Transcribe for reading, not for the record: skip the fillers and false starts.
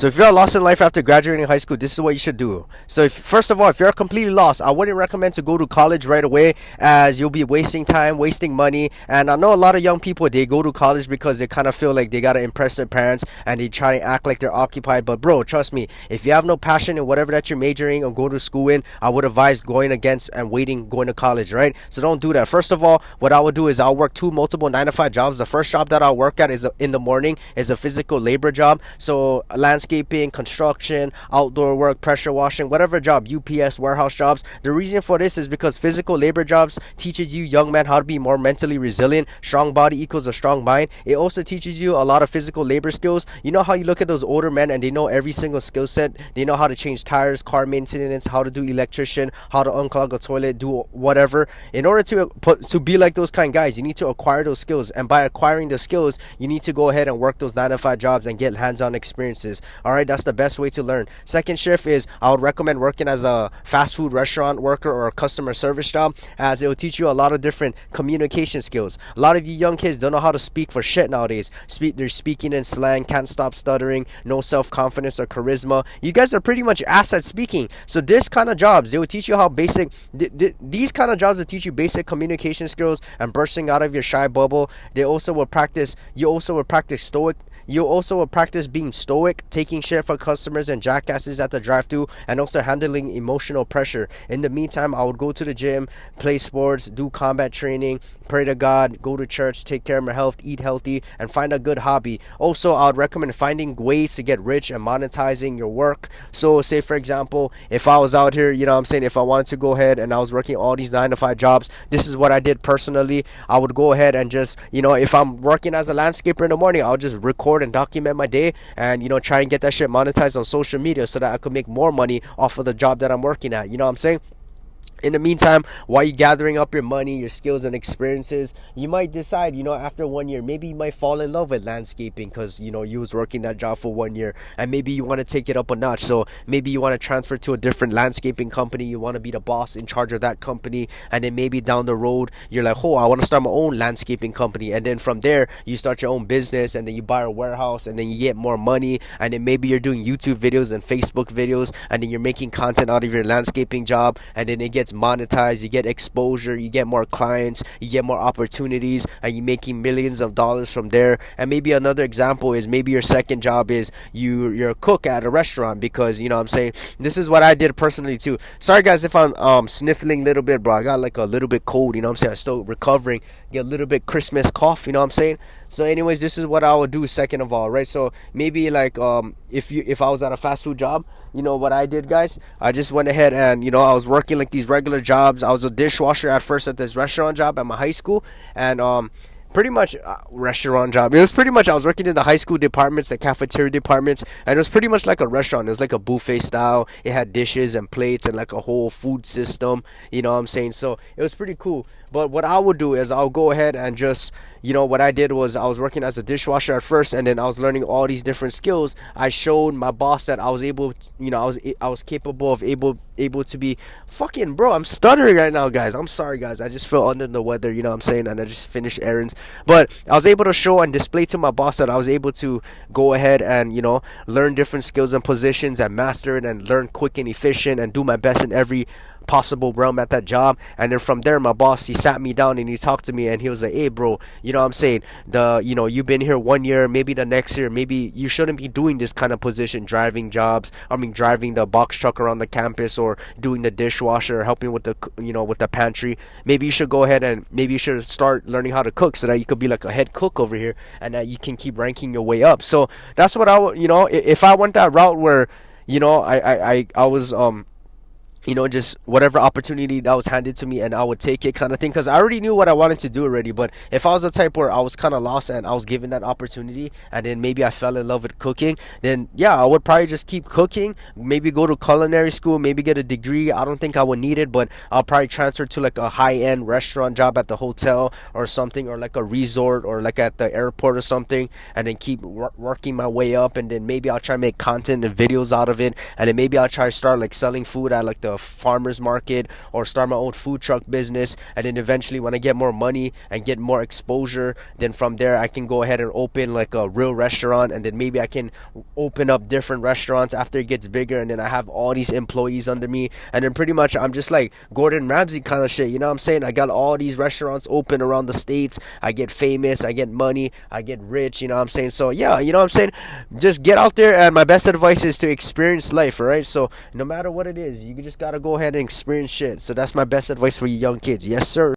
So if you're lost in life after graduating high school, this is what you should do. So if first of all, if you're completely lost, I wouldn't recommend to go to college right away, as you'll be wasting time, wasting money. And I know a lot of young people, they go to college because they kind of feel like they gotta impress their parents and they try to act like they're occupied. But bro, trust me, if you have no passion in whatever that you're majoring or go to school in, I would advise going against and waiting going to college, right? So don't do that. First of all, what I would do is I'll work multiple 9 to 5 jobs. The first job that I'll work at is in the morning, is a physical labor job. So landscaping, construction, outdoor work, pressure washing, whatever job, UPS, warehouse jobs. The reason for this is because physical labor jobs teaches you young men how to be more mentally resilient. Strong body equals a strong mind. It also teaches you a lot of physical labor skills. You know how you look at those older men and they know every single skill set. They know how to change tires, car maintenance, how to do electrician, how to unclog a toilet, do whatever. In order to be like those kind of guys, you need to acquire those skills, and by acquiring the skills, you need to go ahead and work those 9 to 5 jobs and get hands-on experiences. All right, that's the best way to learn. Second shift is I would recommend working as a fast food restaurant worker or a customer service job, as it will teach you a lot of different communication skills. A lot of you young kids don't know how to speak for shit nowadays. They're speaking in slang, can't stop stuttering, no self-confidence or charisma. You guys are pretty much ass at speaking. So this kind of jobs, they will teach you how basic these kind of jobs will teach you basic communication skills and bursting out of your shy bubble. You also will practice being stoic, taking shit for customers and jackasses at the drive-thru, and also handling emotional pressure. In the meantime, I would go to the gym, play sports, do combat training, pray to God, go to church, take care of my health, eat healthy, and find a good hobby. Also, I would recommend finding ways to get rich and monetizing your work. So say for example, if I was out here, if I wanted to go ahead and I was working all these 9 to 5 jobs, this is what I did personally. I would go ahead and just, if I'm working as a landscaper in the morning, I'll just record and document my day and, try and get that shit monetized on social media so that I could make more money off of the job that I'm working at. You know what I'm saying? In the meantime, while you're gathering up your money, your skills and experiences, you might decide, after 1 year, maybe you might fall in love with landscaping because, you was working that job for 1 year, and maybe you want to take it up a notch. So maybe you want to transfer to a different landscaping company. You want to be the boss in charge of that company. And then maybe down the road, you're like, oh, I want to start my own landscaping company. And then from there, you start your own business, and then you buy a warehouse, and then you get more money. And then maybe you're doing YouTube videos and Facebook videos, and then you're making content out of your landscaping job, and then it gets monetized, you get exposure, you get more clients, you get more opportunities, and you're making millions of dollars from there. And maybe another example is maybe your second job is you're a cook at a restaurant, because I'm saying this is what I did personally too. Sorry guys if I'm sniffling a little bit, bro. I got like a little bit cold, I'm saying. I'm still recovering, get a little bit Christmas cough, I'm saying. So anyways, this is what I would do second of all, right? So maybe like if I was at a fast food job, what I did, guys, I just went ahead and I was working like these regular jobs. I was a dishwasher at first at this restaurant job at my high school, and pretty much restaurant job. It was pretty much I was working in the high school departments, the cafeteria departments, and it was pretty much like a restaurant. It was like a buffet style. It had dishes and plates and like a whole food system. You know what I'm saying? So it was pretty cool. But what I would do is I'll go ahead and just, what I did was I was working as a dishwasher at first, and then I was learning all these different skills. I showed my boss that I was able, I was capable of able to be fucking, bro, I'm stuttering right now, guys. I'm sorry, guys. I just feel under the weather, you know what I'm saying, and I just finished errands. But I was able to show and display to my boss that I was able to go ahead and, learn different skills and positions and master it and learn quick and efficient and do my best in every possible realm at that job. And then from there, my boss, he sat me down and he talked to me, and he was like, hey bro, I'm saying, you've been here 1 year, maybe the next year, maybe you shouldn't be doing this kind of position, driving the box truck around the campus, or doing the dishwasher, or helping with the pantry. Maybe you should go ahead and maybe you should start learning how to cook, so that you could be like a head cook over here, and that you can keep ranking your way up. So that's what I would, if I went that route where I was just whatever opportunity that was handed to me, and I would take it kind of thing, because I already knew what I wanted to do already. But if I was the type where I was kind of lost and I was given that opportunity, and then maybe I fell in love with cooking, then yeah, I would probably just keep cooking, maybe go to culinary school, maybe get a degree. I don't think I would need it, but I'll probably transfer to like a high-end restaurant job at the hotel or something, or like a resort, or like at the airport or something, and then keep working my way up. And then maybe I'll try to make content and videos out of it, and then maybe I'll try to start like selling food at like the a farmer's market or start my own food truck business. And then eventually, when I get more money and get more exposure, then from there I can go ahead and open like a real restaurant, and then maybe I can open up different restaurants after it gets bigger, and then I have all these employees under me, and then pretty much I'm just like Gordon Ramsay kind of shit, you know what I'm saying? I got all these restaurants open around the states, I get famous, I get money, I get rich, you know what I'm saying? So yeah, you know what I'm saying? Just get out there, and my best advice is to experience life, alright? So no matter what it is, you just gotta go ahead and experience shit. So that's my best advice for you young kids. Yes sir.